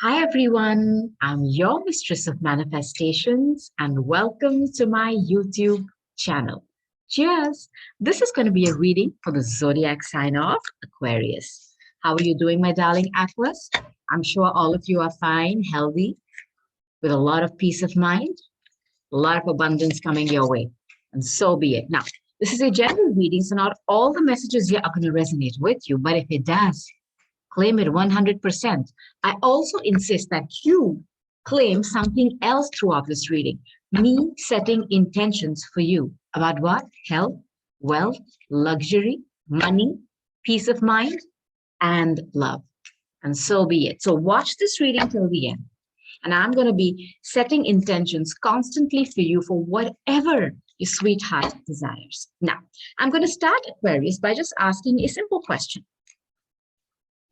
Hi everyone, I'm your mistress of manifestations and welcome to my YouTube channel. Cheers! This is going to be a reading for the zodiac sign of Aquarius. How are you doing, my darling Aquas? I'm sure all of you are fine, healthy, with a lot of peace of mind, a lot of abundance coming your way. And so be it. Now, this is a general reading, so not all the messages here are going to resonate with you, but if it does, claim it 100%. I also insist that you claim something else throughout this reading. Me setting intentions for you about what? Health, wealth, luxury, money, peace of mind, and love. And so be it. So watch this reading till the end. And I'm going to be setting intentions constantly for you for whatever your sweetheart desires. Now, I'm going to start, Aquarius, by just asking a simple question.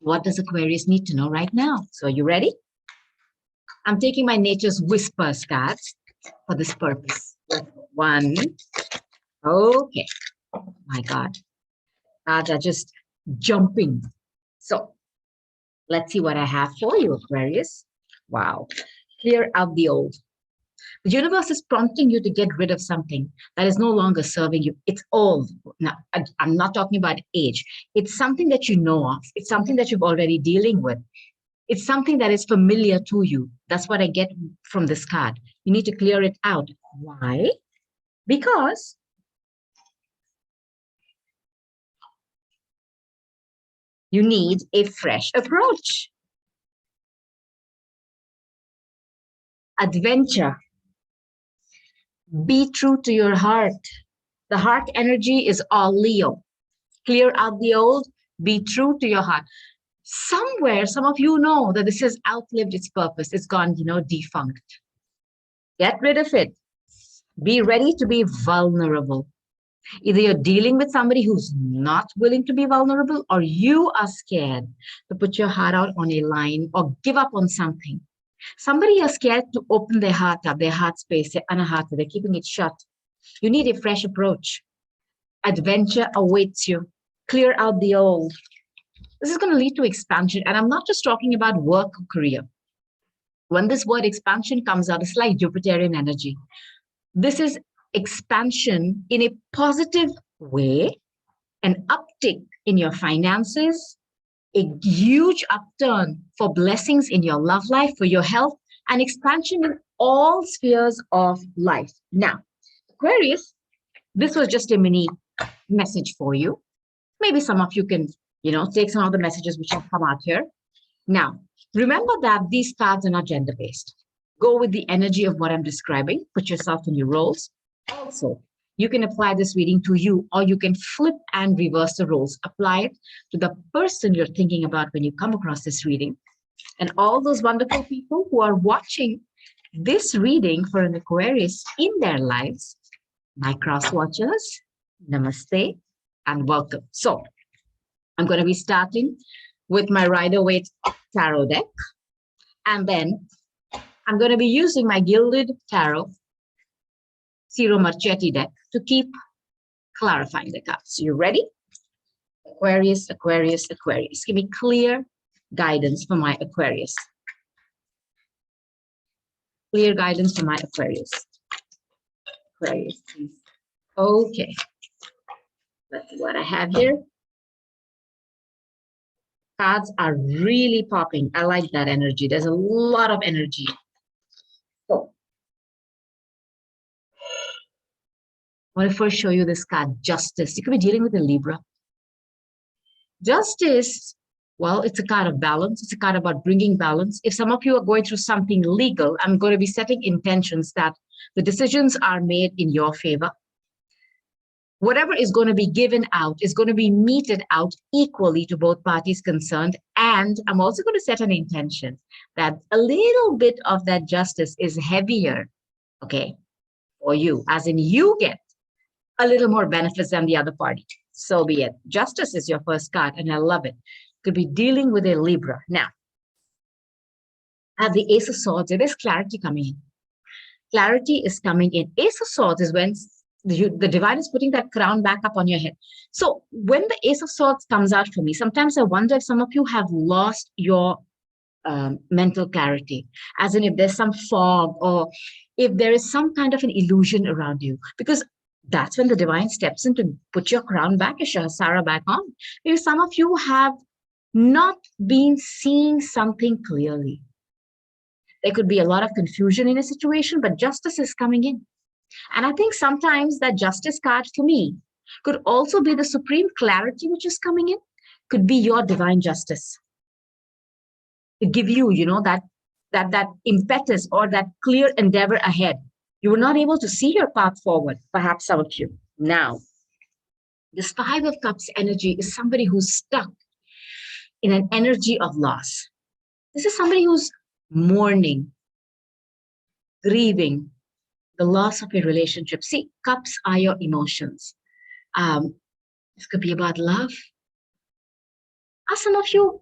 What does Aquarius need to know right now? So are you ready? I'm taking my Nature's Whispers cards for this purpose. One. Okay. My God. Cards are just jumping. So let's see what I have for you, Aquarius. Wow. Clear out the old. The universe is prompting you to get rid of something that is no longer serving you. It's old. Now, I'm not talking about age. It's something that you know of. It's something that you've already dealing with. It's something that is familiar to you. That's what I get from this card. You need to clear it out. Why? Because you need a fresh approach. Adventure. Be true to your heart. The heart energy is all Leo. Clear out the old, be true to your heart. Somewhere, some of you know that this has outlived its purpose. It's gone, defunct. Get rid of it. Be ready to be vulnerable. Either you're dealing with somebody who's not willing to be vulnerable, or you are scared to put your heart out on a line or give up on something. Somebody is scared to open their heart up, their heart space, their anahata. They're keeping it shut. You need a fresh approach. Adventure awaits you. Clear out the old. This is going to lead to expansion. And I'm not just talking about work or career. When this word expansion comes out, it's like Jupiterian energy. This is expansion in a positive way, an uptick in your finances, a huge upturn for blessings in your love life, for your health, and expansion in all spheres of life. Now, Aquarius, this was just a mini message for you. Maybe some of you can, take some of the messages which have come out here. Now, remember that these cards are not gender-based. Go with the energy of what I'm describing. Put yourself in your roles. Also, you can apply this reading to you, or you can flip and reverse the roles. Apply it to the person you're thinking about when you come across this reading. And all those wonderful people who are watching this reading for an Aquarius in their lives, my cross watchers, namaste and welcome. So I'm going to be starting with my Rider-Waite Tarot deck. And then I'm going to be using my Gilded Tarot Ciro Marchetti deck to keep clarifying the cards. You ready? Aquarius, Aquarius, Aquarius. Give me clear guidance for my Aquarius. Clear guidance for my Aquarius. Aquarius, please. Okay. Let's see what I have here. Cards are really popping. I like that energy. There's a lot of energy. So I want to first show you this card, Justice. You could be dealing with a Libra. Justice, well, it's a card of balance. It's a card about bringing balance. If some of you are going through something legal, I'm going to be setting intentions that the decisions are made in your favor. Whatever is going to be given out is going to be meted out equally to both parties concerned. And I'm also going to set an intention that a little bit of that justice is heavier, okay, for you, as in you get a little more benefits than the other party. So be it. Justice is your first card, and I love it. Could be dealing with a Libra. Now, at the Ace of Swords, there is clarity coming in. Clarity is coming in. Ace of Swords is when the divine is putting that crown back up on your head. So when the Ace of Swords comes out for me, sometimes I wonder if some of you have lost your mental clarity, as in if there's some fog or if there is some kind of an illusion around you, because that's when the divine steps in to put your crown back, your Shahasara back on. Because some of you have not been seeing something clearly. There could be a lot of confusion in a situation, but justice is coming in. And I think sometimes that justice card for me could also be the supreme clarity which is coming in, could be your divine justice to give you, that impetus or that clear endeavor ahead. You were not able to see your path forward, perhaps some of you. Now, this Five of Cups energy is somebody who's stuck in an energy of loss. This is somebody who's mourning, grieving the loss of a relationship. See, cups are your emotions. This could be about love. Are some of you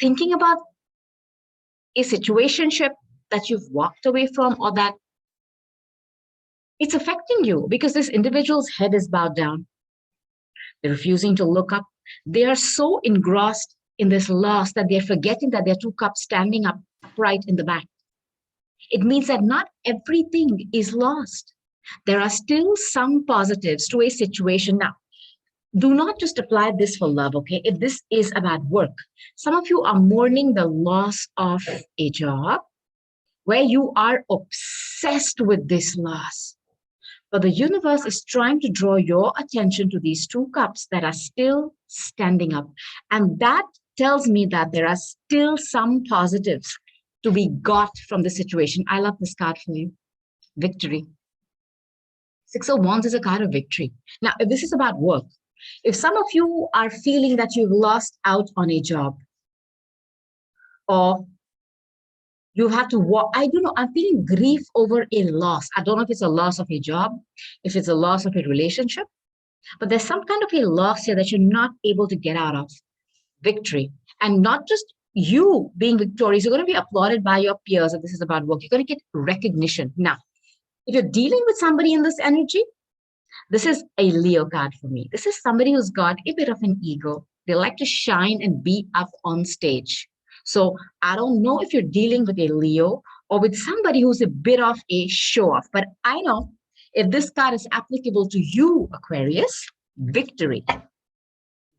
thinking about a situationship that you've walked away from, or that it's affecting you because this individual's head is bowed down? They're refusing to look up. They are so engrossed in this loss that they're forgetting that there are two cups standing up upright in the back. It means that not everything is lost. There are still some positives to a situation. Now, do not just apply this for love, okay? If this is about work, some of you are mourning the loss of a job where you are obsessed with this loss. But the universe is trying to draw your attention to these two cups that are still standing up. And that tells me that there are still some positives to be got from the situation. I love this card for you. Victory. Six of Wands is a card of victory. Now, if this is about work, if some of you are feeling that you've lost out on a job, or you have to walk, I don't know, I'm feeling grief over a loss. I don't know if it's a loss of a job, if it's a loss of a relationship, but there's some kind of a loss here that you're not able to get out of. Victory. And not just you being victorious, you're going to be applauded by your peers if this is about work. You're going to get recognition. Now, if you're dealing with somebody in this energy, this is a Leo card for me. This is somebody who's got a bit of an ego. They like to shine and be up on stage. So I don't know if you're dealing with a Leo or with somebody who's a bit of a show-off, but I know if this card is applicable to you, Aquarius, victory,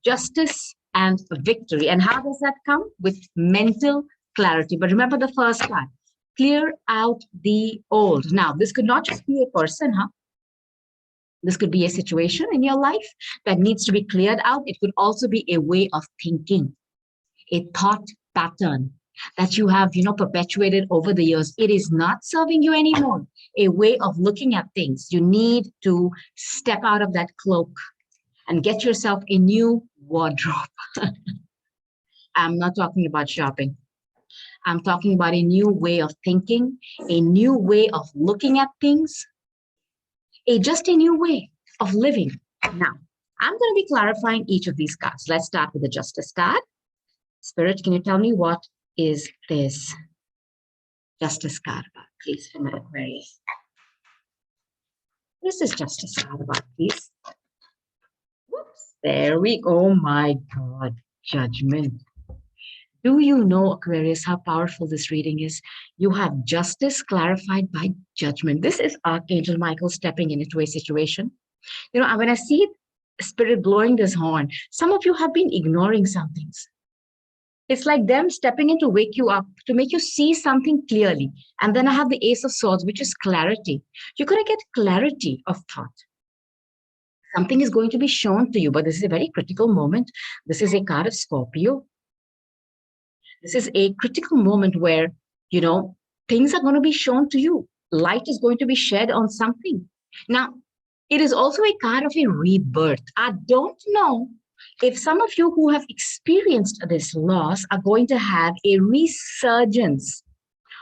justice, and victory. And how does that come? With mental clarity. But remember the first card, clear out the old. Now, this could not just be a person, huh? This could be a situation in your life that needs to be cleared out. It could also be a way of thinking, a thought pattern that you have, perpetuated over the years. It is not serving you anymore. A way of looking at things. You need to step out of that cloak and get yourself a new wardrobe. I'm not talking about shopping. I'm talking about a new way of thinking, a new way of looking at things, just a new way of living. Now, I'm going to be clarifying each of these cards. Let's start with the Justice card. Spirit, can you tell me what is this Justice card about, please, for my Aquarius? This is Justice card about, please. Whoops, there we go. Oh my God, Judgment. Do you know, Aquarius, how powerful this reading is? You have justice clarified by judgment. This is Archangel Michael stepping into a situation. When I see Spirit blowing this horn, some of you have been ignoring some things. It's like them stepping in to wake you up, to make you see something clearly. And then I have the Ace of Swords, which is clarity. You're going to get clarity of thought. Something is going to be shown to you, but this is a very critical moment. This is a card of Scorpio. This is a critical moment where, things are going to be shown to you. Light is going to be shed on something. Now, it is also a card of a rebirth. I don't know if some of you who have experienced this loss are going to have a resurgence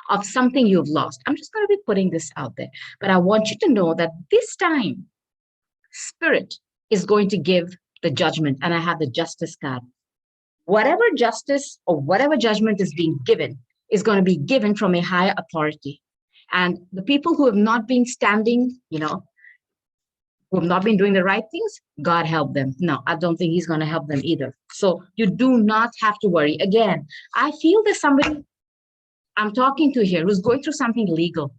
of something you've lost. I'm just going to be putting this out there. But I want you to know that this time, Spirit is going to give the judgment. And I have the Justice card. Whatever justice or whatever judgment is being given is going to be given from a higher authority. And the people who have not been standing, who have not been doing the right things, God help them. No, I don't think he's going to help them either. So you do not have to worry. Again, I feel there's somebody I'm talking to here who's going through something legal.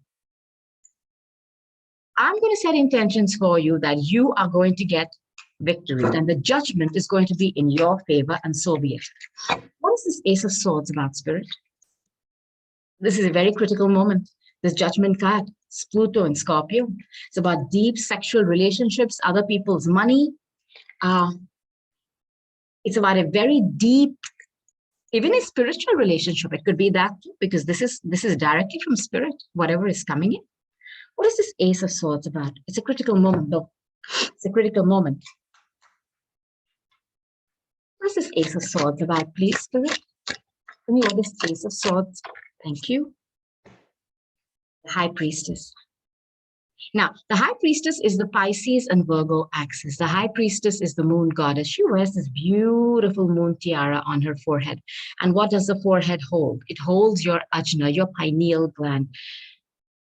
I'm going to set intentions for you that you are going to get victory, and the judgment is going to be in your favor, and so be it. What is this Ace of Swords about, Spirit? This is a very critical moment. This judgment card, it's Pluto and Scorpio. It's about deep sexual relationships, other people's money. It's about a very deep, even a spiritual relationship. It could be that too, because this is directly from spirit, whatever is coming in. What is this Ace of Swords about? It's a critical moment, though. It's a critical moment. What is this Ace of Swords about, please, Spirit? Tell me what is Ace of Swords. Thank you. The High Priestess. Now, the High Priestess is the Pisces and Virgo axis. The High Priestess is the moon goddess. She wears this beautiful moon tiara on her forehead. And what does the forehead hold? It holds your ajna, your pineal gland.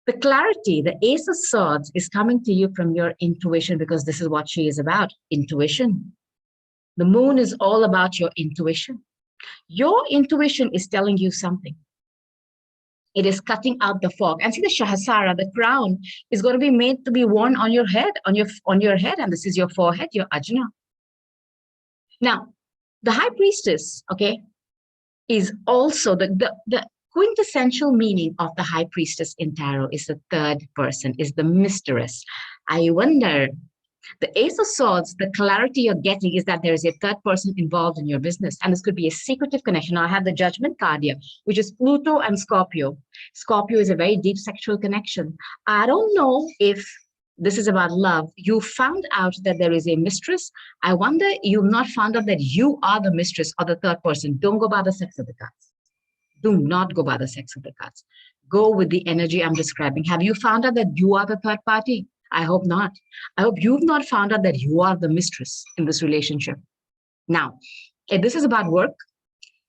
The clarity, the Ace of Swords is coming to you from your intuition, because this is what she is about, intuition. The moon is all about your intuition. Your intuition is telling you something. It is cutting out the fog. And see, the Shahasara, the crown, is going to be made to be worn on your head, on your head, and this is your forehead, your ajna. Now, the High Priestess, okay, is also the quintessential meaning of the High Priestess in tarot is the third person, is the mistress. I wonder, the Ace of Swords, the clarity you're getting is that there is a third person involved in your business, and this could be a secretive connection. Now, I have the Judgment card here, which is Pluto and Scorpio. Scorpio is a very deep sexual connection. I don't know if this is about love. You found out that there is a mistress. I wonder you've not found out that you are the mistress or the third person. Don't go by the sex of the cards. Do not go by the sex of the cards. Go with the energy I'm describing. Have you found out that you are the third party? I hope not. I hope you've not found out that you are the mistress in this relationship. Now, if this is about work,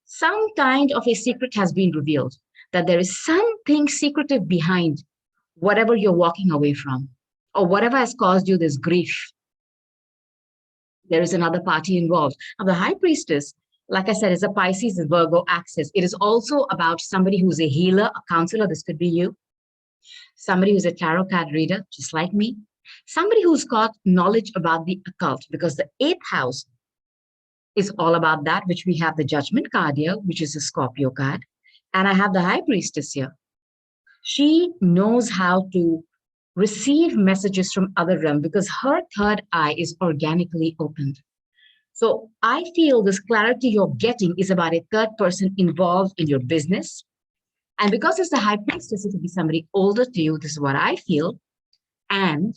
some kind of a secret has been revealed, that there is something secretive behind whatever you're walking away from, or whatever has caused you this grief. There is another party involved. Now, the High Priestess, like I said, is a Pisces and Virgo axis. It is also about somebody who's a healer, a counselor. This could be you. Somebody who's a tarot card reader, just like me. Somebody who's got knowledge about the occult, because the 8th house is all about that, which we have the Judgment card here, which is a Scorpio card. And I have the High Priestess here. She knows how to receive messages from other realm because her third eye is organically opened. So I feel this clarity you're getting is about a third person involved in your business. And because it's the High Priestess, it could be somebody older to you. This is what I feel. And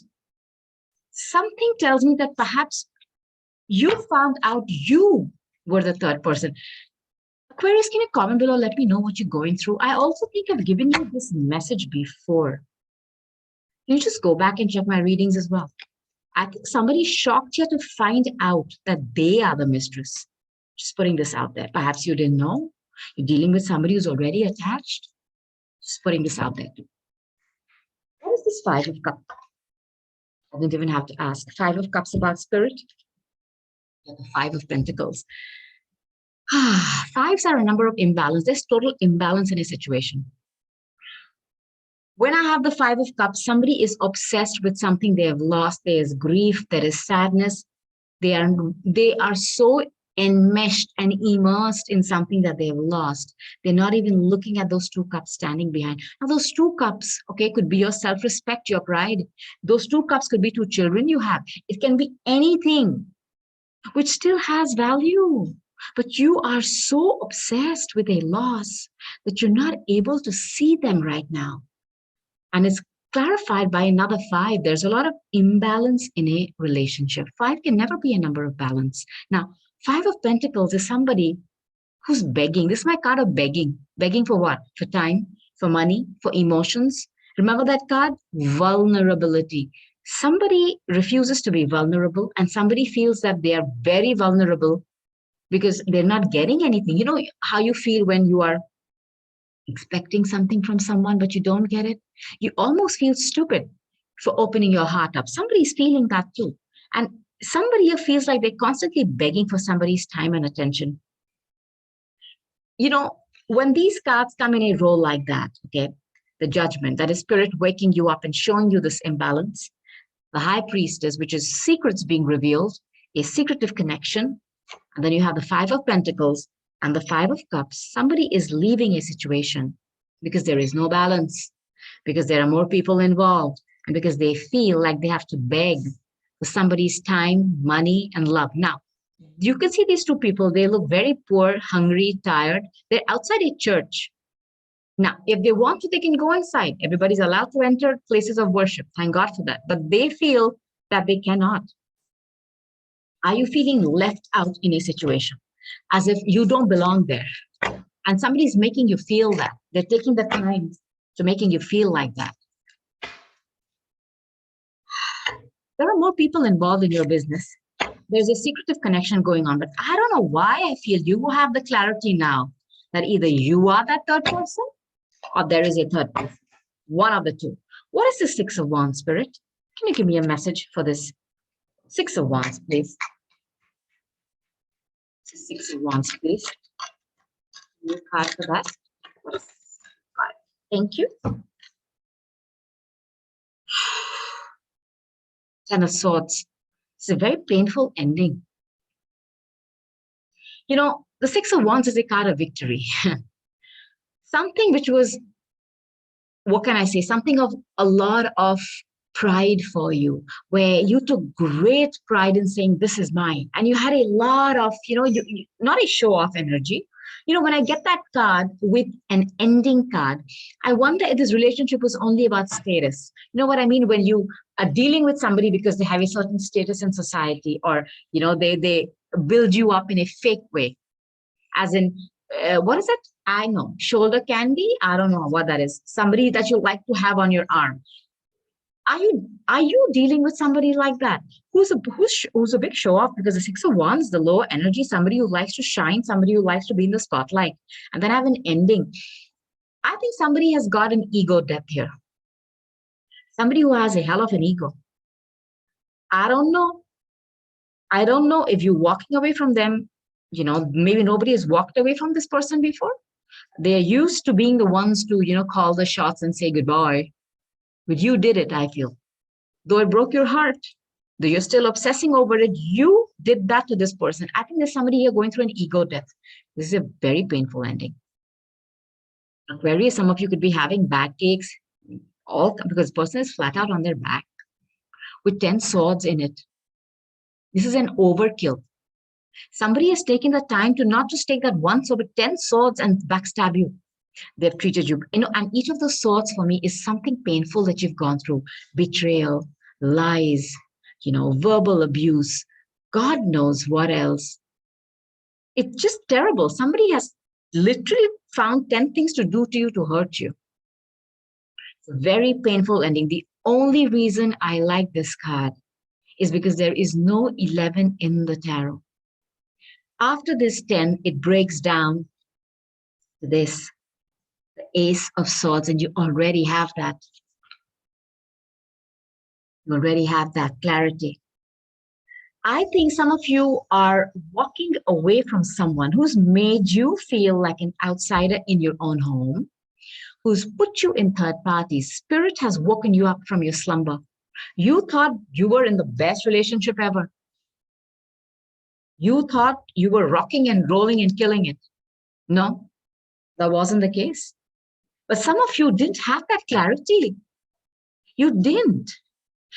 something tells me that perhaps you found out you were the third person. Aquarius, can you comment below? Let me know what you're going through. I also think I've given you this message before. You just go back and check my readings as well. I think somebody shocked you to find out that they are the mistress. Just putting this out there. Perhaps you didn't know. You're dealing with somebody who's already attached. Just putting this out there too. What is this 5 of Cups? I didn't even have to ask. 5 of Cups about spirit. The 5 of Pentacles. Fives are a number of imbalance. There's total imbalance in a situation. When I have the 5 of Cups, somebody is obsessed with something they have lost. There is grief. There is sadness. They are so enmeshed and immersed in something that they have lost. They're not even looking at those 2 cups standing behind. Now, those 2 cups, okay, could be your self-respect, your pride. Those 2 cups could be 2 children you have. It can be anything which still has value. But you are so obsessed with a loss that you're not able to see them right now. And it's clarified by another 5. There's a lot of imbalance in a relationship. 5 can never be a number of balance. Now, 5 of Pentacles is somebody who's begging. This is my card of begging. Begging for what? For time, for money, for emotions. Remember that card? Vulnerability. Somebody refuses to be vulnerable, and somebody feels that they are very vulnerable because they're not getting anything. You know how you feel when you are expecting something from someone, but you don't get it? You almost feel stupid. for opening your heart up. Somebody's feeling that too. And somebody here feels like they're constantly begging for somebody's time and attention. You know, when these cards come in a role like that, okay, the judgment, that is spirit waking you up and showing you this imbalance. The high priestess, which is secrets being revealed, a secretive connection. And then you have the Five of Pentacles and the Five of Cups. Somebody is leaving a situation because there is no balance, because there are more people involved, and because they feel like they have to beg for somebody's time, money, and love. Now, you can see these two people, they look very poor, hungry, tired. They're outside a church. Now, if they want to, they can go inside. Everybody's allowed to enter places of worship. Thank God for that. But they feel that they cannot. Are you feeling left out in a situation as if you don't belong there? And somebody's making you feel that. They're taking the time to making you feel like that. There are more people involved in your business. There's a secretive connection going on, but I don't know why I feel you have the clarity now that either you are that third person or there is a third person. One of the two. What is the Six of Wands, Spirit? Can you give me a message for this Six of Wands, please? Six of Wands, please. New card for that. Thank you. Ten of Swords. It's a very painful ending. You know, the Six of Wands is a card of victory. Something which was, what can I say? Something of a lot of pride for you, where you took great pride in saying, this is mine. And you had a lot of, not a show-off energy. You know, when I get that card with an ending card, I wonder if this relationship was only about status. You know what I mean? When you are dealing with somebody because they have a certain status in society, or, they build you up in a fake way. As in, what is it? I know, shoulder candy. I don't know what that is. Somebody that you like to have on your arm. Are you dealing with somebody like that who's a big show off? Because the Six of Wands, the low energy, somebody who likes to shine, somebody who likes to be in the spotlight, and then have an ending. I think somebody has got an ego death here. Somebody who has a hell of an ego. I don't know if you're walking away from them. Maybe nobody has walked away from this person before. They're used to being the ones to, call the shots and say goodbye. But you did it, I feel. Though it broke your heart, though you're still obsessing over it, you did that to this person. I think there's somebody here going through an ego death. This is a very painful ending. Aquarius, some of you could be having backaches, all because the person is flat out on their back with 10 swords in it. This is an overkill. Somebody has taken the time to not just take that one sword, but 10 swords and backstab you. They've treated you, and each of those swords for me is something painful that you've gone through. Betrayal, lies, verbal abuse, God knows what else. It's just terrible. Somebody has literally found 10 things to do to you to hurt you. It's a very painful ending. The only reason I like this card is because there is no 11 in the tarot. After this 10, it breaks down to this. The Ace of Swords, and you already have that. You already have that clarity. I think some of you are walking away from someone who's made you feel like an outsider in your own home, who's put you in third parties. Spirit has woken you up from your slumber. You thought you were in the best relationship ever. You thought you were rocking and rolling and killing it. No, that wasn't the case. But some of you didn't have that clarity. You didn't.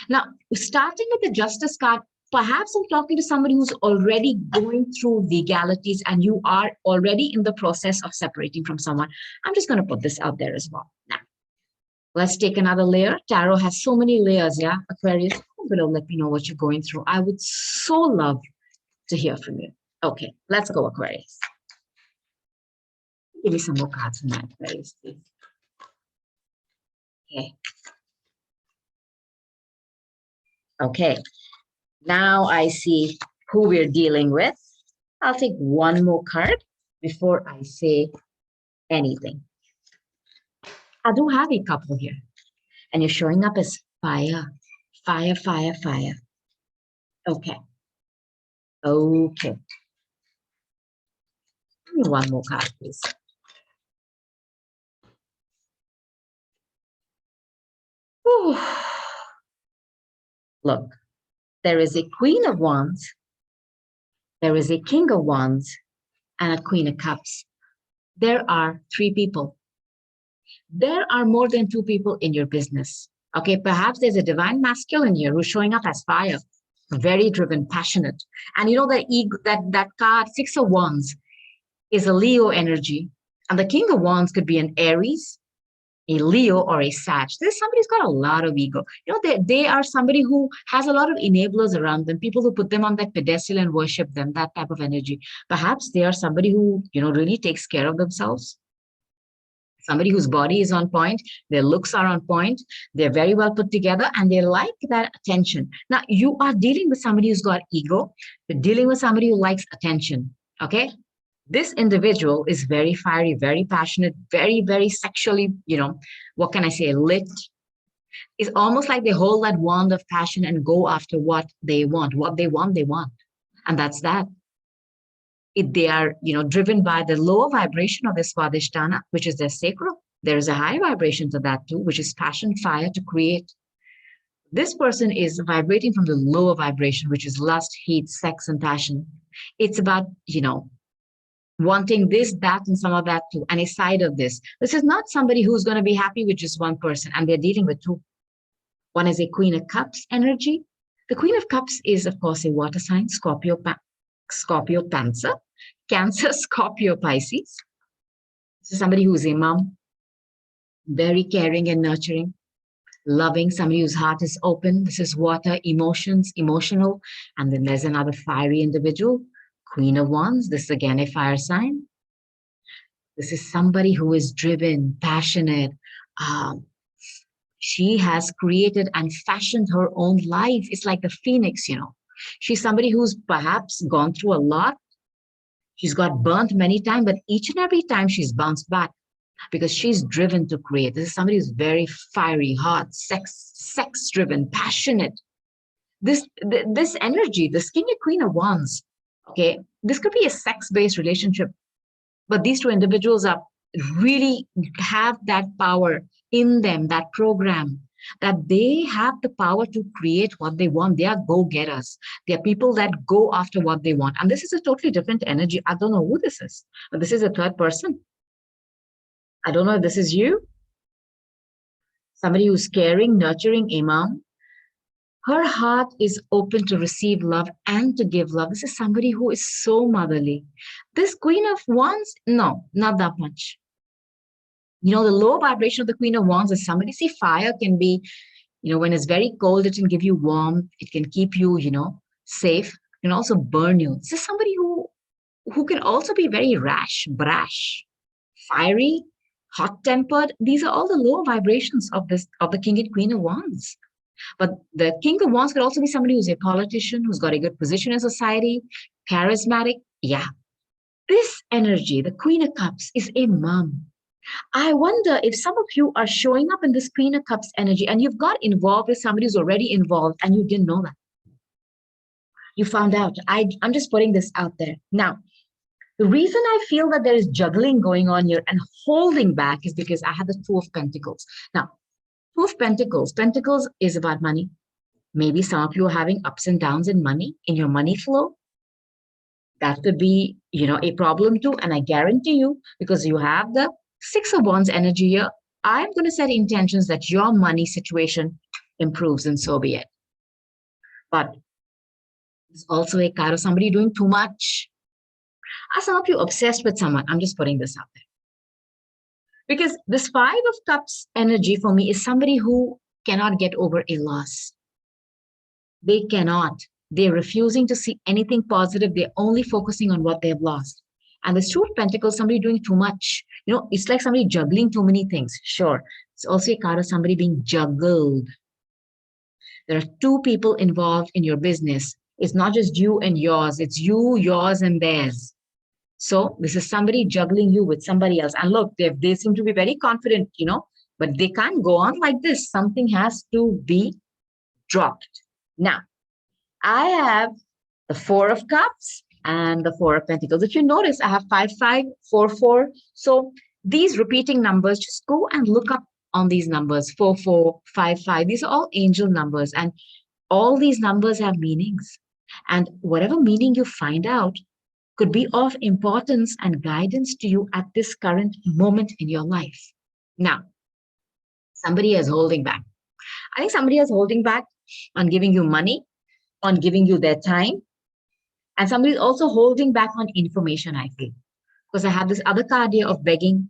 Now, starting with the Justice card, perhaps I'm talking to somebody who's already going through legalities and you are already in the process of separating from someone. I'm just going to put this out there as well. Now, let's take another layer. Tarot has so many layers, yeah? Aquarius, below, let me know what you're going through. I would so love to hear from you. Okay, let's go, Aquarius. Give me some more cards from my Aquarius, please. Okay, now I see who we're dealing with. I'll take one more card before I say anything. I do have a couple here, and you're showing up as Fire, fire, fire, fire. Okay. Okay. Give me one more card, please. Whew. Look, there is a Queen of Wands, there is a King of Wands, and a Queen of Cups. There are three people. There are more than two people in your business. Okay, perhaps there's a divine masculine here who's showing up as fire, very driven, passionate. And you know that that card, Six of Wands, is a Leo energy. And the King of Wands could be an Aries, a Leo, or a Sag. There's somebody who's got a lot of ego. You know, they are somebody who has a lot of enablers around them, people who put them on that pedestal and worship them, that type of energy. Perhaps they are somebody who, you know, really takes care of themselves. Somebody whose body is on point, their looks are on point, they're very well put together, and they like that attention. Now, you are dealing with somebody who's got ego. You're dealing with somebody who likes attention, okay? This individual is very fiery, very passionate, very, very sexually, you know, what can I say, lit. It's almost like they hold that wand of passion and go after what they want. What they want, they want. And that's that. If they are, you know, driven by the lower vibration of their Swadhisthana, which is their sacral, there is a high vibration to that too, which is passion, fire to create. This person is vibrating from the lower vibration, which is lust, heat, sex, and passion. It's about, you know, wanting this, that, and some of that too, and a side of this. This is not somebody who's going to be happy with just one person, and they're dealing with two. One is a Queen of Cups energy. The Queen of Cups is, of course, a water sign, Scorpio, Cancer, Scorpio, Pisces. This is somebody who's a mom, very caring and nurturing, loving, somebody whose heart is open. This is water, emotions, emotional. And then there's another fiery individual, Queen of Wands. This is again a fire sign. This is somebody who is driven, passionate. She has created and fashioned her own life. It's like the phoenix, you know. She's somebody who's perhaps gone through a lot. She's got burnt many times, but each and every time she's bounced back because she's driven to create. This is somebody who's very fiery, hot, sex-driven, passionate. This energy, the skinny Queen of Wands, okay, this could be a sex-based relationship, but these two individuals are really have that power in them, that program, that they have the power to create what they want. They are go-getters. They are people that go after what they want. And this is a totally different energy. I don't know who this is, but this is a third person. I don't know if this is you. Somebody who's caring, nurturing, a mom. Her heart is open to receive love and to give love. This is somebody who is so motherly. This Queen of Wands, no, not that much. You know, the low vibration of the Queen of Wands is somebody, see, fire can be, you know, when it's very cold, it can give you warmth. It can keep you, you know, safe. It can also burn you. This is somebody who can also be very rash, brash, fiery, hot-tempered. These are all the lower vibrations of the King and Queen of Wands. But the King of Wands could also be somebody who's a politician, who's got a good position in society, charismatic. Yeah. This energy, the Queen of Cups, is a mom. I wonder if some of you are showing up in this Queen of Cups energy and you've got involved with somebody who's already involved and you didn't know that. You found out. I'm just putting this out there. Now, the reason I feel that there is juggling going on here and holding back is because I had the Two of Pentacles. Now, Two of Pentacles. Pentacles is about money. Maybe some of you are having ups and downs in money, in your money flow. That could be, you know, a problem too. And I guarantee you, because you have the Six of Wands energy here, I'm going to set intentions that your money situation improves, and so be it. But it's also a card of somebody doing too much. Are some of you obsessed with someone? I'm just putting this out there. Because this Five of Cups energy for me is somebody who cannot get over a loss. They cannot. They're refusing to see anything positive. They're only focusing on what they've lost. And the Two of Pentacles, somebody doing too much. You know, it's like somebody juggling too many things. Sure. It's also a card of somebody being juggled. There are two people involved in your business. It's not just you and yours. It's you, yours, and theirs. So this is somebody juggling you with somebody else. And look, they seem to be very confident, you know. But they can't go on like this. Something has to be dropped. Now, I have the Four of Cups and the Four of Pentacles. If you notice, I have 5, 5, 4, 4. So these repeating numbers, just go and look up on these numbers, 4, 4, 5, 5. These are all angel numbers, and all these numbers have meanings. And whatever meaning you find out could be of importance and guidance to you at this current moment in your life. Now, somebody is holding back. I think somebody is holding back on giving you money, on giving you their time, and somebody is also holding back on information, I feel. Because I have this other card here of begging.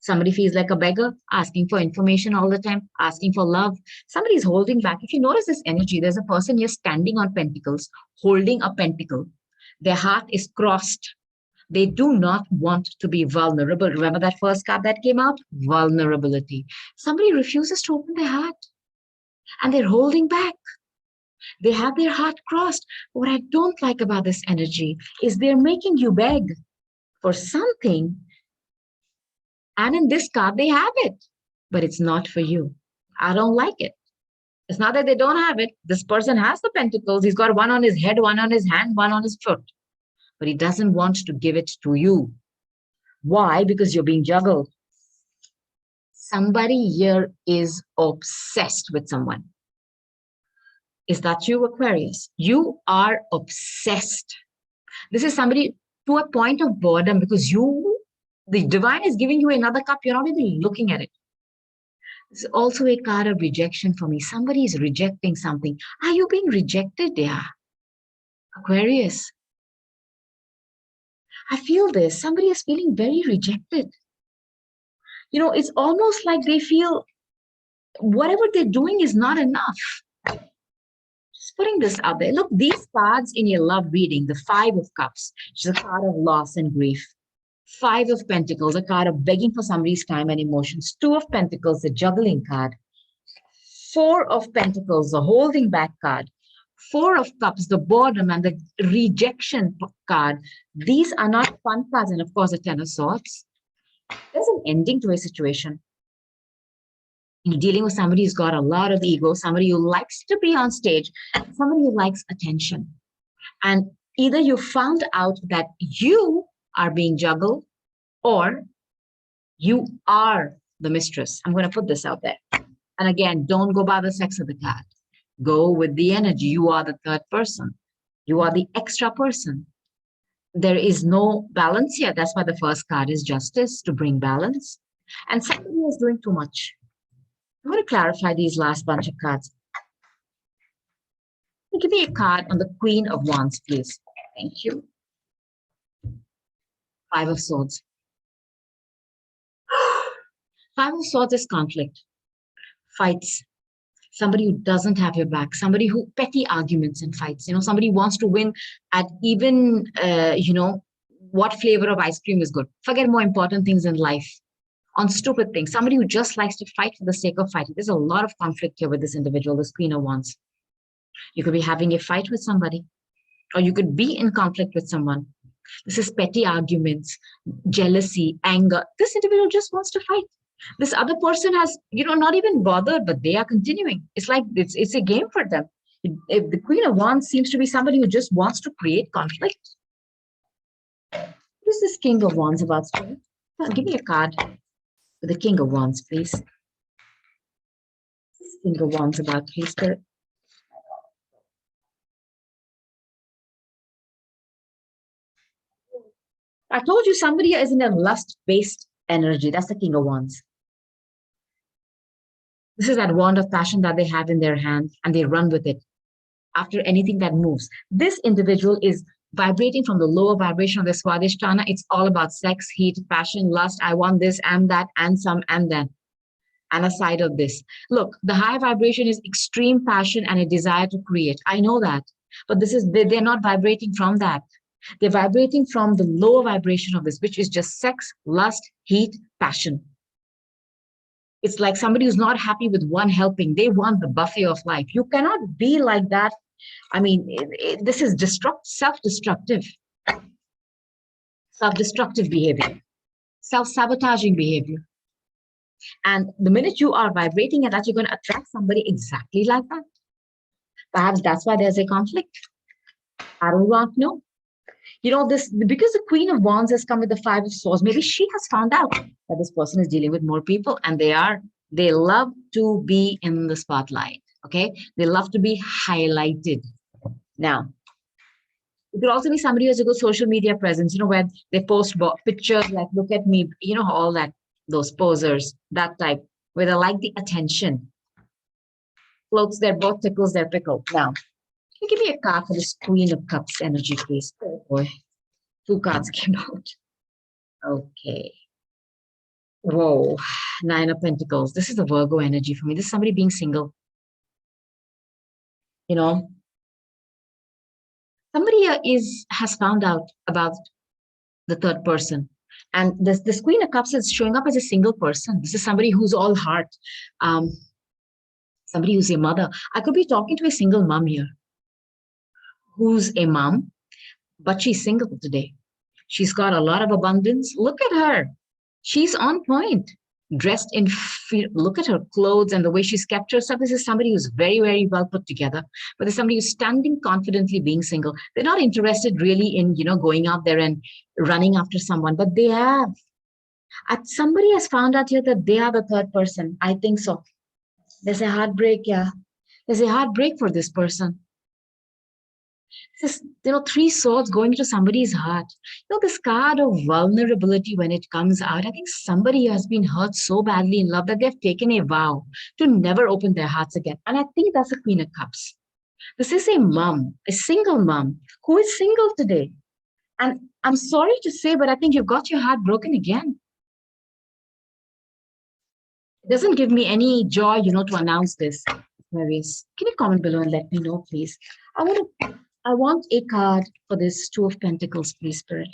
Somebody feels like a beggar, asking for information all the time, asking for love. Somebody is holding back. If you notice this energy, there's a person here standing on pentacles, holding a pentacle. Their heart is crossed. They do not want to be vulnerable. Remember that first card that came out? Vulnerability. Somebody refuses to open their heart, and they're holding back. They have their heart crossed. What I don't like about this energy is they're making you beg for something. And in this card, they have it, but it's not for you. I don't like it. It's not that they don't have it. This person has the pentacles. He's got one on his head, one on his hand, one on his foot, but he doesn't want to give it to you. Why? Because you're being juggled. Somebody here is obsessed with someone. Is that you, Aquarius? You are obsessed. This is somebody to a point of boredom because the divine is giving you another cup. You're not even looking at it. This is also a card of rejection for me. Somebody is rejecting something. Are you being rejected? Yeah. Aquarius. I feel this. Somebody is feeling very rejected. You know, it's almost like they feel whatever they're doing is not enough. Just putting this out there. Look, these cards in your love reading, the Five of Cups, which is a card of loss and grief. Five of Pentacles, a card of begging for somebody's time and emotions. Two of Pentacles, the juggling card. Four of Pentacles, the holding back card. Four of Cups, the boredom and the rejection card. These are not fun cards. And of course, the Ten of Swords. There's an ending to a situation. You're dealing with somebody who's got a lot of ego, somebody who likes to be on stage, somebody who likes attention. And either you found out that you are being juggled or you are the mistress. I'm going to put this out there. And again, don't go by the sex of the card. Go with the energy. You are the third person. You are the extra person. There is no balance here. That's why the first card is justice, to bring balance. And somebody is doing too much. I'm going to clarify these last bunch of cards. Give me a card on the Queen of Wands, please. Thank you. Five of Swords. Five of Swords is conflict, fights. Somebody who doesn't have your back, somebody who petty arguments and fights. You know, somebody wants to win at even, what flavor of ice cream is good. Forget more important things in life. On stupid things. Somebody who just likes to fight for the sake of fighting. There's a lot of conflict here with this individual, this Queen of Wands. You could be having a fight with somebody, or you could be in conflict with someone. This is petty arguments, jealousy, anger. This individual just wants to fight. This other person has, not even bothered, but they are continuing. It's like it's a game for them. If the Queen of Wands seems to be somebody who just wants to create conflict. What is this King of Wands about? Give me a card. The King of Wands, please. King of Wands about, please, Spirit. I told you somebody is in a lust-based energy. That's the King of Wands. This is that wand of passion that they have in their hand, and they run with it after anything that moves. This individual is vibrating from the lower vibration of the Swadhisthana. It's all about sex, heat, passion, lust. I want this and that and some and then. And a side of this. Look, the high vibration is extreme passion and a desire to create. I know that. But they're not vibrating from that. They're vibrating from the lower vibration of this, which is just sex, lust, heat, passion. It's like somebody who's not happy with one helping. They want the buffet of life. You cannot be like that. I mean, this is self-destructive. Self-destructive behavior. Self-sabotaging behavior. And the minute you are vibrating at that, you're going to attract somebody exactly like that. Perhaps that's why there's a conflict. I don't want to know. You know, this because the Queen of Wands has come with the Five of Swords. Maybe she has found out that this person is dealing with more people, and they love to be in the spotlight. Okay, they love to be highlighted. Now, it could also be somebody who has a good social media presence. You know, where they post pictures like "Look at me," you know, all that, those posers, that type, where they like the attention. Floats their boat, tickles their pickle. Now, can you give me a card for this Queen of Cups energy, please? Oh boy, 2 cards came out. Okay. Whoa, Nine of Pentacles. This is the Virgo energy for me. This is somebody being single. You know, somebody has found out about the third person. And this Queen of Cups is showing up as a single person. This is somebody who's all heart. Somebody who's a mother. I could be talking to a single mom here who's a mom, but she's single today. She's got a lot of abundance. Look at her. She's on point, dressed in, look at her clothes and the way she's kept herself. This is somebody who's very, very well put together, but there's somebody who's standing confidently being single. They're not interested really in, you know, going out there and running after someone, but they have. Somebody has found out here that they are the third person. I think so. There's a heartbreak, yeah. There's a heartbreak for this person. This, you know, 3 swords going into somebody's heart. You know, this card of vulnerability when it comes out, I think somebody has been hurt so badly in love that they've taken a vow to never open their hearts again. And I think that's a Queen of Cups. This is a mom, a single mom who is single today. And I'm sorry to say, but I think you've got your heart broken again. It doesn't give me any joy, you know, to announce this. Aquarius, can you comment below and let me know, please? I want a card for this Two of Pentacles, please, Spirit.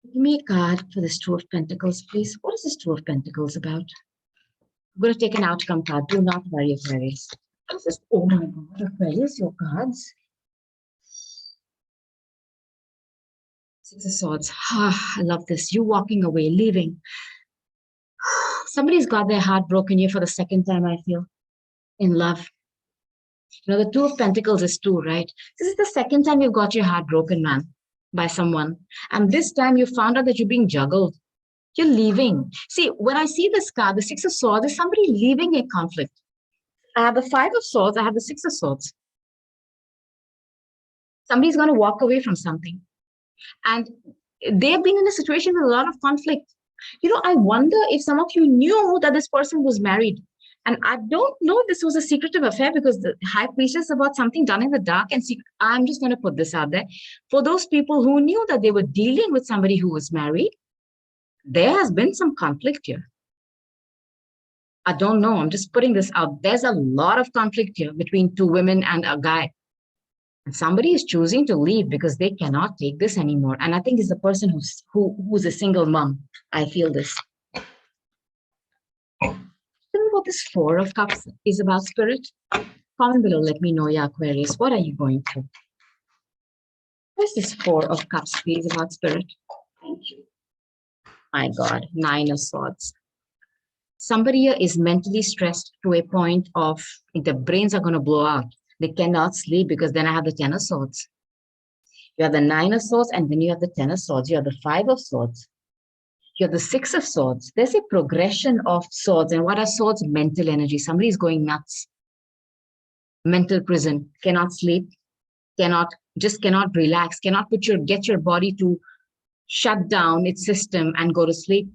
Give me a card for this Two of Pentacles, please. What is this Two of Pentacles about? I'm going to take an outcome card. Do not worry, Aquarius. What is this? Oh my God, Aquarius, your cards. 6 of Swords. I love this. You walking away, leaving. Somebody's got their heart broken here for the second time, I feel, in love. You know, the Two of Pentacles is 2, right? This is the second time you've got your heart broken, man, by someone. And this time you found out that you're being juggled. You're leaving. See, when I see this card, the 6 of Swords, there's somebody leaving a conflict. I have the 5 of Swords. I have the 6 of Swords. Somebody's going to walk away from something. And they've been in a situation with a lot of conflict. You know, I wonder if some of you knew that this person was married. And I don't know if this was a secretive affair because the High Priestess about something done in the dark and secret. I'm just going to put this out there. For those people who knew that they were dealing with somebody who was married, there has been some conflict here. I don't know. I'm just putting this out. There's a lot of conflict here between 2 women and a guy. And somebody is choosing to leave because they cannot take this anymore. And I think it's the person who's a single mom. I feel this. Tell me what this 4 of Cups is about, Spirit. Comment below. Let me know, yeah, Aquarius. What are you going through? What's this 4 of Cups, please, about, Spirit? Thank you. My God, 9 of Swords. Somebody here is mentally stressed to a point of their brains are going to blow out. They cannot sleep because then I have the 10 of Swords. You have the 9 of Swords and then you have the 10 of Swords. You have the 5 of Swords. You have the 6 of Swords. There's a progression of swords. And what are swords? Mental energy. Somebody is going nuts. Mental prison. Cannot sleep. Cannot relax. Cannot get your body to shut down its system and go to sleep.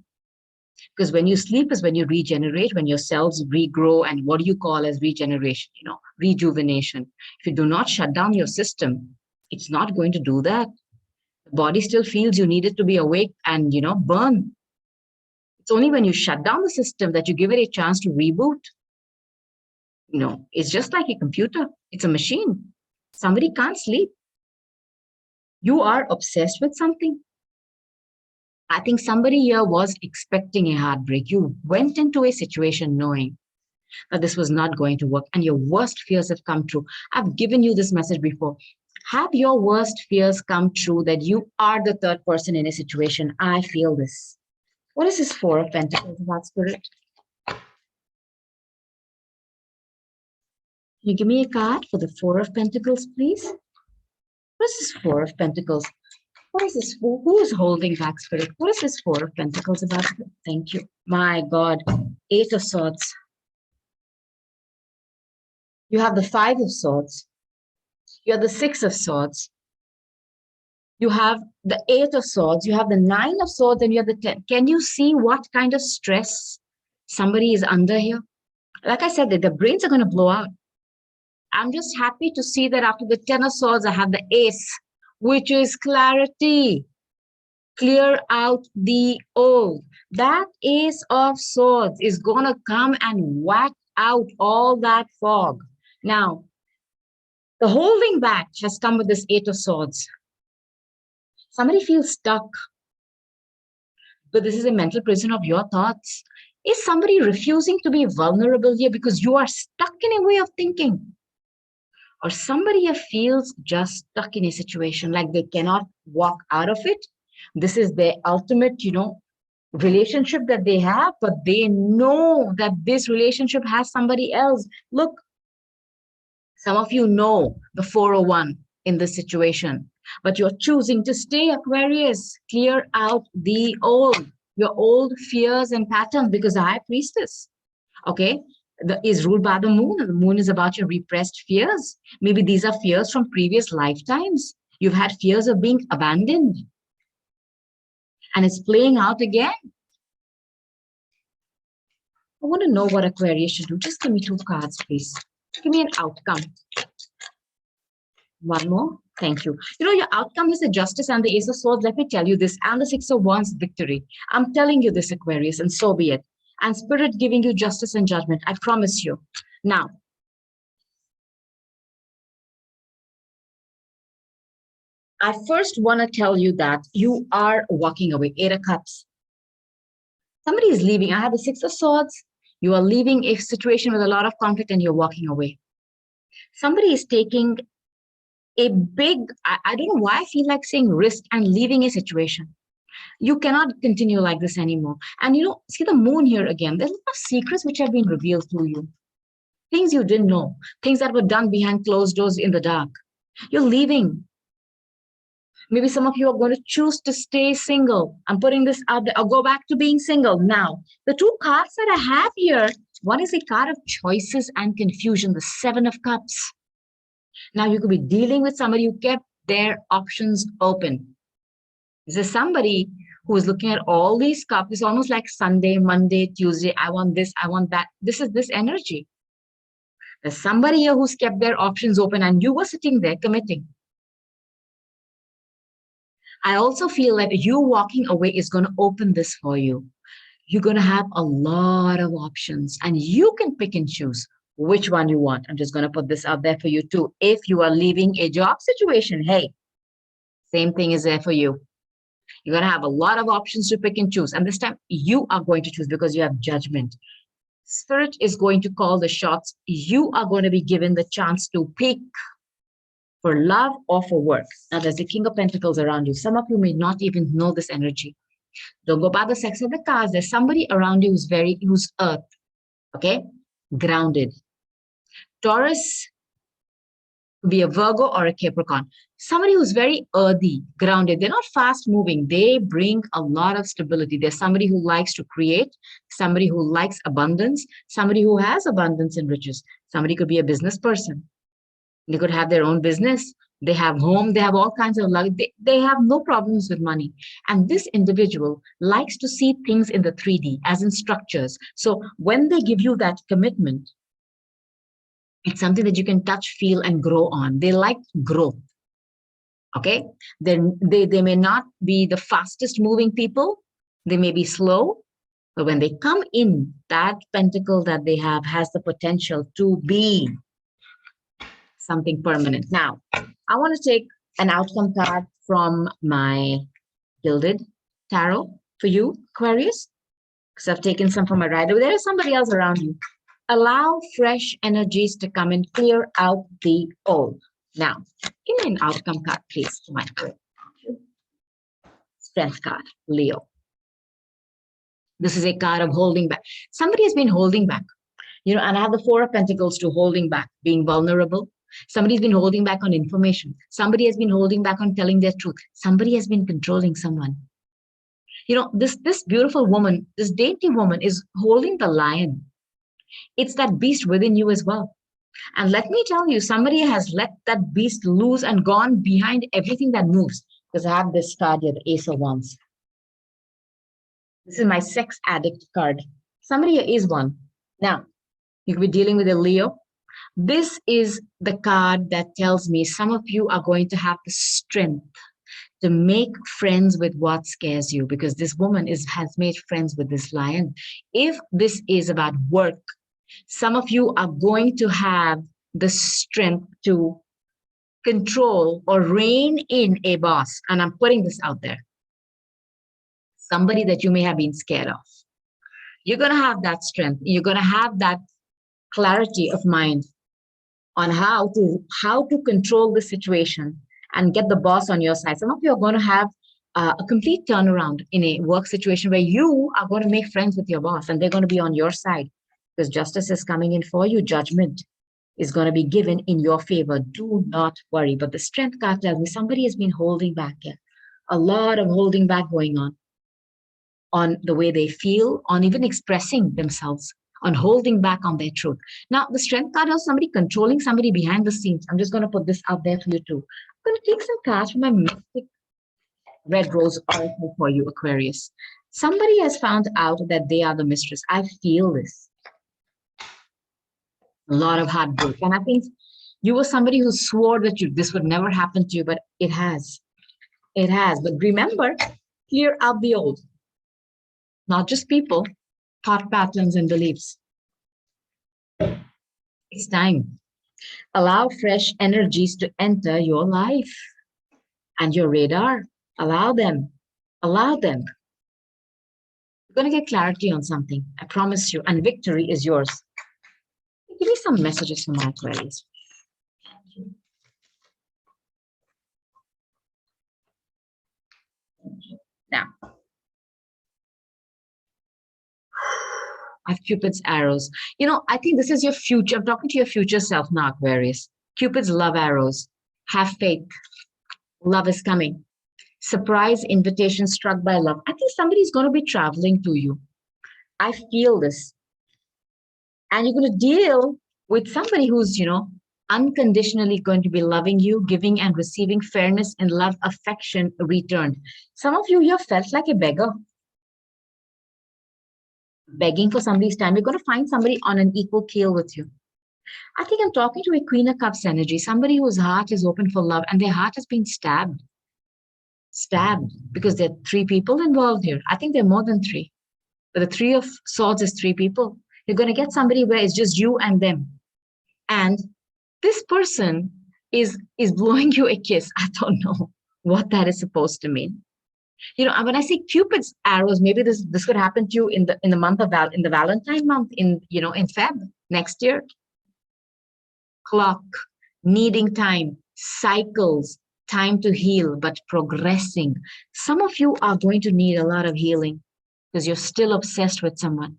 Because when you sleep is when you regenerate, when your cells regrow, and what do you call as regeneration? You know, rejuvenation. If you do not shut down your system, it's not going to do that. The body still feels you need it to be awake and, you know, burn. It's only when you shut down the system that you give it a chance to reboot. You know, it's just like a computer. It's a machine. Somebody can't sleep. You are obsessed with something. I think somebody here was expecting a heartbreak. You went into a situation knowing that this was not going to work and your worst fears have come true. I've given you this message before. Have your worst fears come true that you are the third person in a situation? I feel this. What is this Four of Pentacles about, Spirit? Can you give me a card for the Four of Pentacles, please? What is this Four of Pentacles? What is this? Who is holding back, Spirit? What is this Four of Pentacles about? Thank you. My God. Eight of Swords. You have the Five of Swords. You have the Six of Swords. You have the Eight of Swords. You have the Nine of Swords, and you have the 10. Can you see what kind of stress somebody is under here? Like I said, the brains are going to blow out. I'm just happy to see that after the Ten of Swords, I have the Ace, which is clarity. Clear out the old. That Ace of Swords is going to come and whack out all that fog. Now, the holding back has come with this Eight of Swords. Somebody feels stuck, but this is a mental prison of your thoughts. Is somebody refusing to be vulnerable here because you are stuck in a way of thinking? Or somebody here feels just stuck in a situation like they cannot walk out of it. This is their ultimate, relationship that they have, but they know that this relationship has somebody else. Look, some of you know the 401 in this situation, but you're choosing to stay, Aquarius. Clear out the old, your old fears and patterns, because the High Priestess, okay, is ruled by the moon. The moon is about your repressed fears. Maybe these are fears from previous lifetimes. You've had fears of being abandoned, and it's playing out again. I want to know what Aquarius should do. Just give me two cards, please. Give me an outcome. One more. Thank you. Your outcome is the Justice and the Ace of Swords. Let me tell you this. And the Six of Wands, victory. I'm telling you this, Aquarius, and so be it. And Spirit giving you justice and judgment. I promise you. Now, I first want to tell you that you are walking away. Eight of Cups. Somebody is leaving. I have the Six of Swords. You are leaving a situation with a lot of conflict and you're walking away. Somebody is taking a big, I don't know why I feel like saying risk and leaving a situation. You cannot continue like this anymore. And see the moon here again. There's a lot of secrets which have been revealed to you. Things you didn't know. Things that were done behind closed doors in the dark. You're leaving. Maybe some of you are going to choose to stay single. I'm putting this out there. I'll go back to being single. Now, the two cards that I have here, one is a card of choices and confusion, the Seven of Cups. Now, you could be dealing with somebody who kept their options open. This is somebody who is looking at all these cups. It's almost like Sunday, Monday, Tuesday. I want this, I want that. This is this energy. There's somebody here who's kept their options open and you were sitting there committing. I also feel like you walking away is going to open this for you. You're going to have a lot of options and you can pick and choose which one you want. I'm just going to put this out there for you too. If you are leaving a job situation, hey, same thing is there for you. You're going to have a lot of options to pick and choose. And this time you are going to choose because you have judgment. Spirit is going to call the shots. You are going to be given the chance to pick for love or for work. Now there's the King of Pentacles around you. Some of you may not even know this energy. Don't go by the sex of the cards. There's somebody around you who's earth, okay? Grounded. Taurus could be a Virgo or a Capricorn. Somebody who's very earthy, grounded. They're not fast moving. They bring a lot of stability. There's somebody who likes to create, somebody who likes abundance, somebody who has abundance and riches. Somebody could be a business person. They could have their own business. They have home. They have all kinds of luck. They have no problems with money. And this individual likes to see things in the 3D, as in structures. So when they give you that commitment, it's something that you can touch, feel, and grow on. They like growth. Okay? They may not be the fastest moving people. They may be slow. But when they come in, that pentacle that they have has the potential to be something permanent. Now, I want to take an outcome card from my Gilded Tarot for you, Aquarius, because I've taken some from my rider. There is somebody else around you. Allow fresh energies to come and clear out the old. Now, give me an outcome card, please, to my Strength card, Leo. This is a card of holding back. Somebody has been holding back, and I have the Four of Pentacles to holding back, being vulnerable. Somebody's been holding back on information. Somebody has been holding back on telling their truth. Somebody has been controlling someone. This beautiful woman, this dainty woman is holding the lion. It's that beast within you as well. And let me tell you, somebody has let that beast loose and gone behind everything that moves. Because I have this card here, the Ace of Wands. This is my sex addict card. Somebody here is one. Now, you could be dealing with a Leo. This is the card that tells me some of you are going to have the strength to make friends with what scares you, because this woman has made friends with this lion. If this is about work, some of you are going to have the strength to control or rein in a boss. And I'm putting this out there. Somebody that you may have been scared of. You're going to have that strength. You're going to have that clarity of mind on how to control the situation and get the boss on your side. Some of you are going to have a complete turnaround in a work situation where you are going to make friends with your boss and they're going to be on your side, because justice is coming in for you. Judgment is going to be given in your favor. Do not worry. But the strength card tells me somebody has been holding back here. A lot of holding back going on the way they feel, on even expressing themselves, on holding back on their truth. Now, the strength card is somebody controlling somebody behind the scenes. I'm just going to put this out there for you too. I'm going to take some cards from my Mystic Red Rose Oracle for you, Aquarius. Somebody has found out that they are the mistress. I feel this. A lot of heartbreak. And I think you were somebody who swore that this would never happen to you, but it has. It has. But remember, clear out the old. Not just people, thought patterns and beliefs. It's time. Allow fresh energies to enter your life and your radar. Allow them. Allow them. You're going to get clarity on something. I promise you. And victory is yours. Give me some messages from my Aquarius. Now, I have Cupid's arrows. I think this is your future. I'm talking to your future self now, Aquarius. Cupid's love arrows. Have faith. Love is coming. Surprise invitation struck by love. I think somebody's going to be traveling to you. I feel this. And you're going to deal with somebody who's, unconditionally going to be loving you, giving and receiving fairness and love, affection returned. Some of you here felt like a beggar. Begging for somebody's time. You're going to find somebody on an equal keel with you. I think I'm talking to a Queen of Cups energy, somebody whose heart is open for love and their heart has been stabbed. Stabbed, because there are three people involved here. I think there are more than three. But the Three of Swords is three people. You're going to get somebody where it's just you and them. And this person is blowing you a kiss. I don't know what that is supposed to mean. When I say Cupid's arrows, maybe this could happen to you in the month of in the Valentine month, in Feb next year. Clock, needing time, cycles, time to heal, but progressing. Some of you are going to need a lot of healing because you're still obsessed with someone.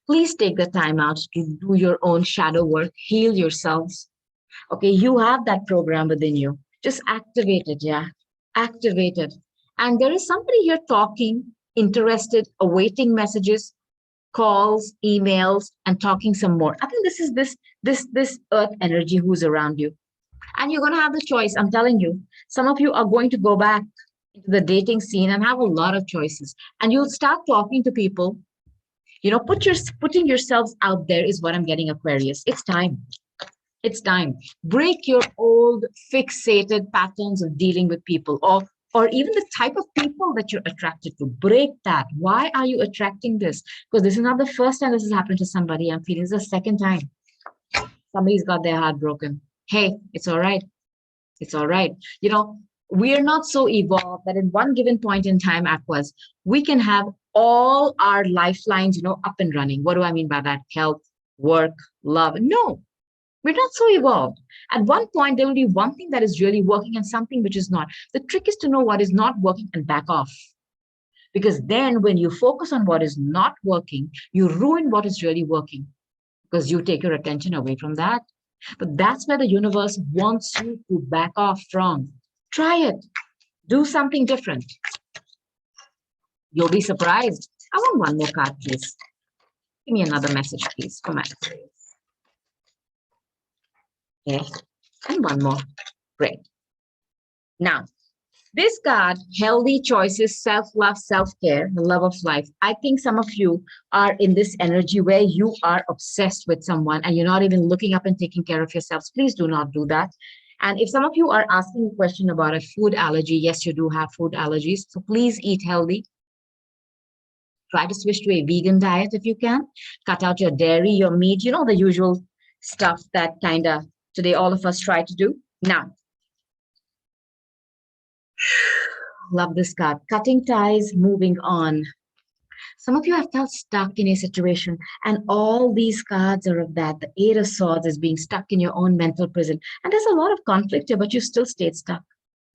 Please take the time out to do your own shadow work, heal yourselves. Okay, you have that program within you. Just activate it, yeah. Activated. And there is somebody here talking, interested, awaiting messages, calls, emails, and talking some more. I think this is this earth energy who's around you. And you're going to have the choice. I'm telling you, some of you are going to go back into the dating scene and have a lot of choices. And you'll start talking to people. Putting yourselves out there is what I'm getting, Aquarius. It's time. It's time. Break your old fixated patterns of dealing with people, or even the type of people that you're attracted to. Break that. Why are you attracting this? Because this is not the first time this has happened to somebody. I'm feeling it's the second time. Somebody's got their heart broken. Hey, it's all right. It's all right. We're not so evolved that in one given point in time, Aquas, we can have all our lifelines, up and running. What do I mean by that? Health, work, love. No. We're not so evolved. At one point, there will be one thing that is really working and something which is not. The trick is to know what is not working and back off. Because then when you focus on what is not working, you ruin what is really working because you take your attention away from that. But that's where the universe wants you to back off from. Try it. Do something different. You'll be surprised. I want one more card, please. Give me another message, please, for my Aquarius. Okay. And one more. Great. Now, this card, healthy choices, self-love, self-care, the love of life. I think some of you are in this energy where you are obsessed with someone and you're not even looking up and taking care of yourselves. Please do not do that. And if some of you are asking a question about a food allergy, yes, you do have food allergies. So please eat healthy. Try to switch to a vegan diet if you can. Cut out your dairy, your meat, you know, the usual stuff that kind of today all of us try to do. Now, love this card. Cutting ties, moving on. Some of you have felt stuck in a situation, and all these cards are of that. The Eight of Swords is being stuck in your own mental prison. And there's a lot of conflict here, but you still stayed stuck.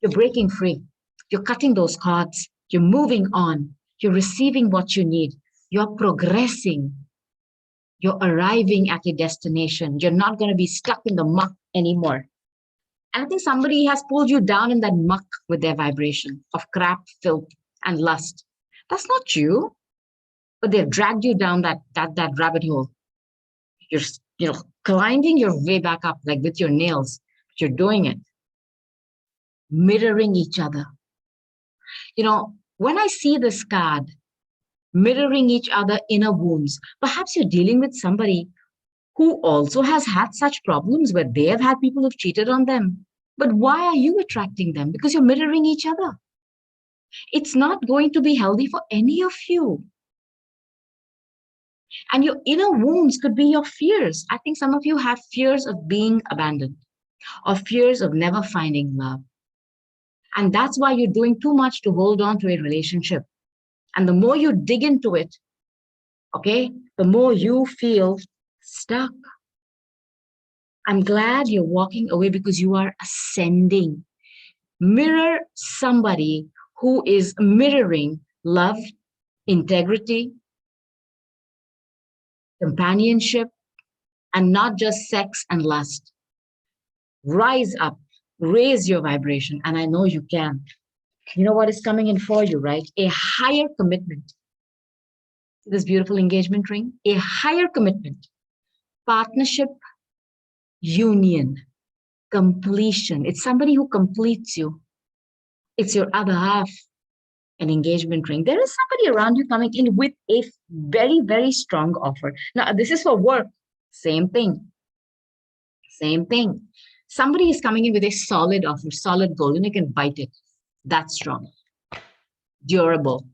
You're breaking free. You're cutting those cords. You're moving on. You're receiving what you need. You're progressing. You're arriving at a destination. You're not going to be stuck in the muck anymore. And I think somebody has pulled you down in that muck with their vibration of crap, filth, and lust. That's not you, but they've dragged you down that rabbit hole. You're climbing your way back up, like with your nails. But you're doing it, mirroring each other. When I see this card, mirroring each other inner wounds, perhaps you're dealing with somebody who also has had such problems where they have had people who've cheated on them. But why are you attracting them? Because you're mirroring each other. It's not going to be healthy for any of you. And your inner wounds could be your fears. I think some of you have fears of being abandoned or fears of never finding love. And that's why you're doing too much to hold on to a relationship. And the more you dig into it, okay, the more you feel stuck. I'm glad you're walking away because you are ascending. Mirror somebody who is mirroring love, integrity, companionship, and not just sex and lust. Rise up, raise your vibration, and I know you can. You know what is coming in for you, right? A higher commitment. This beautiful engagement ring, a higher commitment, partnership, union, completion. It's somebody who completes you. It's your other half, an engagement ring. There is somebody around you coming in with a very, very strong offer. Now, this is for work. Same thing. Same thing. Somebody is coming in with a solid offer, solid goal, and you can bite it. That's strong. Durable.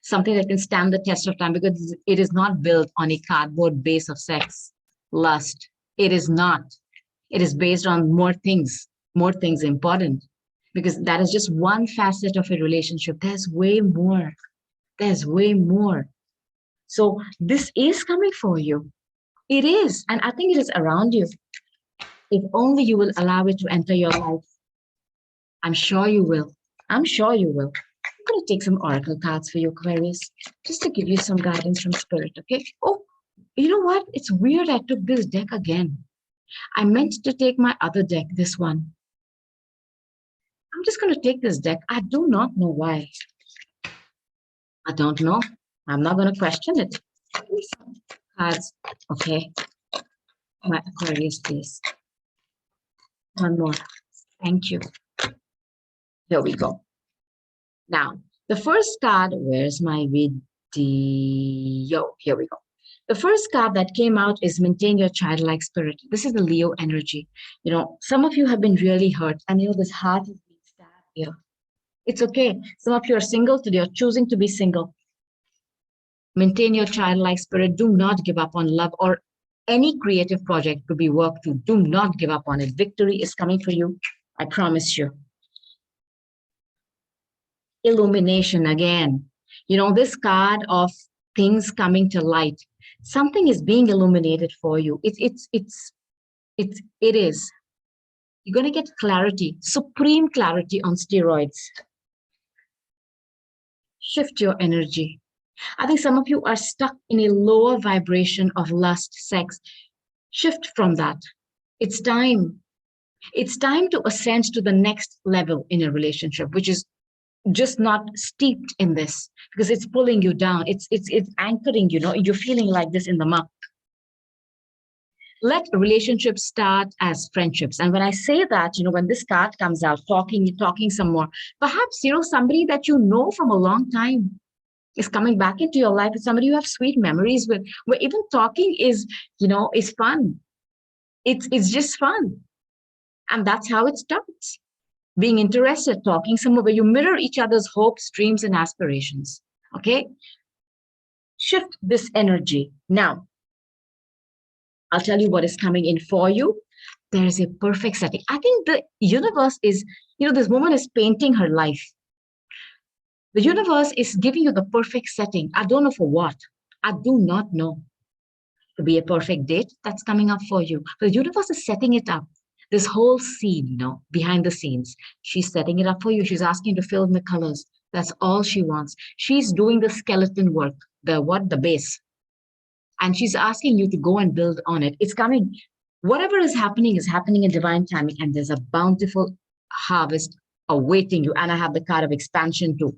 Something that can stand the test of time because it is not built on a cardboard base of sex, lust. It is not. It is based on more things important, because that is just one facet of a relationship. There's way more. There's way more. So this is coming for you. It is. And I think it is around you. If only you will allow it to enter your life. I'm sure you will. I'm sure you will. I'm going to take some oracle cards for you, Aquarius, just to give you some guidance from spirit, okay? Oh, you know what? It's weird I took this deck again. I meant to take my other deck, this one. I'm just going to take this deck. I do not know why. I don't know. I'm not going to question it. Cards, okay. My Aquarius, please. One more. Thank you. Here we go. Now, the first card, where's my video? Here we go. The first card that came out is maintain your childlike spirit. This is the Leo energy. Some of you have been really hurt, and this heart is being stabbed here. It's okay. Some of you are single today, or choosing to be single. Maintain your childlike spirit. Do not give up on love or any creative project to be worked to. Do not give up on it. Victory is coming for you. I promise you. Illumination again. This card of things coming to light. Something is being illuminated for you. It is. You're going to get clarity, supreme clarity on steroids. Shift your energy. I think some of you are stuck in a lower vibration of lust, sex. Shift from that. It's time. It's time to ascend to the next level in a relationship, which is just not steeped in this because it's pulling you down. It's anchoring, you're feeling like this in the muck. Let relationships start as friendships. And when I say that, when this card comes out, talking some more, perhaps, somebody that you know from a long time is coming back into your life. It's somebody you have sweet memories with, where even talking is fun. It's just fun. And that's how it starts. Being interested, talking somewhere where you mirror each other's hopes, dreams, and aspirations. Okay? Shift this energy. Now, I'll tell you what is coming in for you. There is a perfect setting. I think the universe is, this woman is painting her life. The universe is giving you the perfect setting. I don't know for what. I do not know. To be a perfect date that's coming up for you. But the universe is setting it up. This whole scene, behind the scenes. She's setting it up for you. She's asking you to fill in the colors. That's all she wants. She's doing the skeleton work, the base. And she's asking you to go and build on it. It's coming. Whatever is happening in divine timing. And there's a bountiful harvest awaiting you. And I have the card of expansion too.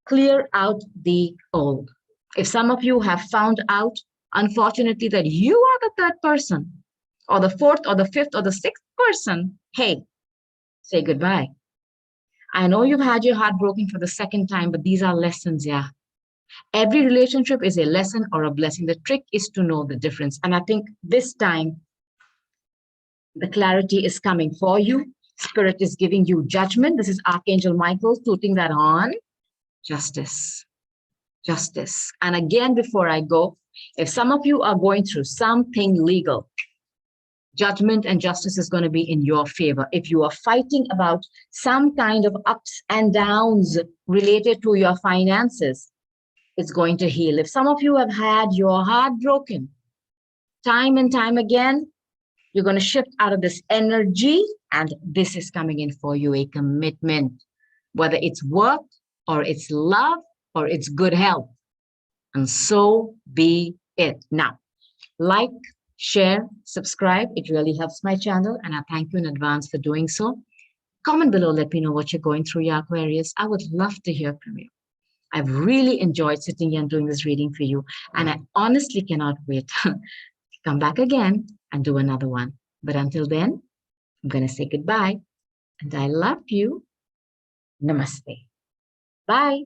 Clear out the old. If some of you have found out, unfortunately, that you are the third person, or the fourth, or the fifth, or the sixth person, hey, say goodbye. I know you've had your heart broken for the second time, but these are lessons, yeah. Every relationship is a lesson or a blessing. The trick is to know the difference. And I think this time, the clarity is coming for you. Spirit is giving you judgment. This is Archangel Michael putting that on. Justice. Justice. And again, before I go, if some of you are going through something legal, judgment and justice is going to be in your favor. If you are fighting about some kind of ups and downs related to your finances, it's going to heal. If some of you have had your heart broken time and time again, you're going to shift out of this energy, and this is coming in for you, a commitment, whether it's work or it's love or it's good health. And so be it. Now, like, share, subscribe. It really helps my channel, and I thank you in advance for doing so. Comment below, let me know what you're going through, your Aquarius. I would love to hear from you. I've really enjoyed sitting here and doing this reading for you, and I honestly cannot wait to come back again and do another one. But until then, I'm going to say goodbye, and I love you. Namaste. Bye.